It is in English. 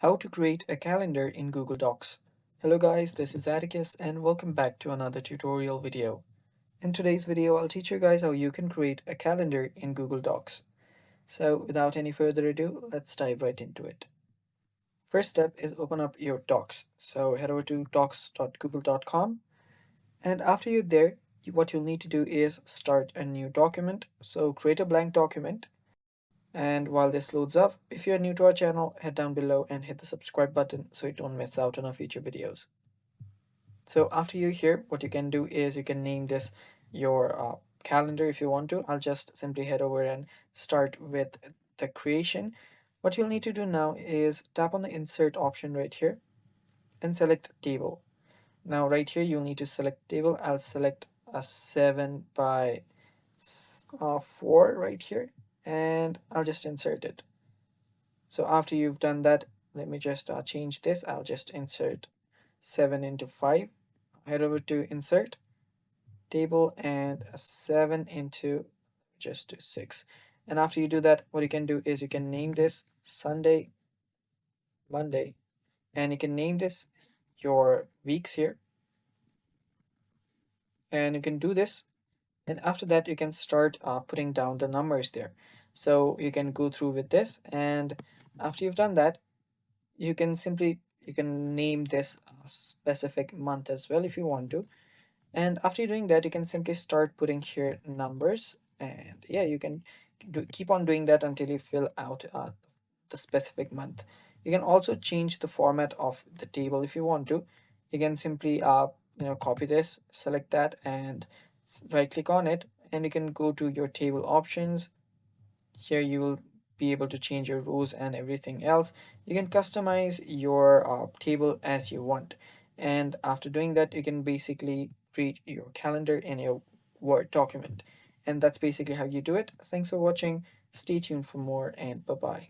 How to create a calendar in Google Docs. Hello guys, this is Atticus and welcome back to another tutorial video. In today's video, I'll teach you guys how you can create a calendar in Google Docs. So without any further ado, let's dive right into it. First step is open up your Docs. So head over to docs.google.com, and after you're there, what you'll need to do is start a new document. So create a blank document. And while this loads up, if you're new to our channel, head down below and hit the subscribe button so you don't miss out on our future videos. So after you're here, what you can do is you can name this your calendar if you want to. I'll just simply head over and start with the creation. What you'll need to do now is tap on the insert option right here and select table. Now right here, you'll need to select table. I'll select a 7 by 4 right here, and I'll just insert it. So after you've done that, let me just change this. I'll just insert 7 into 5. Head over to insert table and a 7 into just do 6. And after you do that, what you can do is you can name this Sunday, Monday, and you can name this your weeks here. And you can do this. And after that, you can start putting down the numbers there. So you can go through with this. And after you've done that, you can name this specific month as well if you want to. And after doing that, you can simply start putting here numbers, and yeah, you can keep on doing that until you fill out the specific month. You can also change the format of the table if you want to. You can simply copy this, select that, and right click on it, and you can go to your table options. Here you will be able to change your rows and everything else. You can customize your table as you want. And after doing that, you can basically create your calendar in your Word document. And that's basically how you do it. Thanks for watching. Stay tuned for more, and bye bye.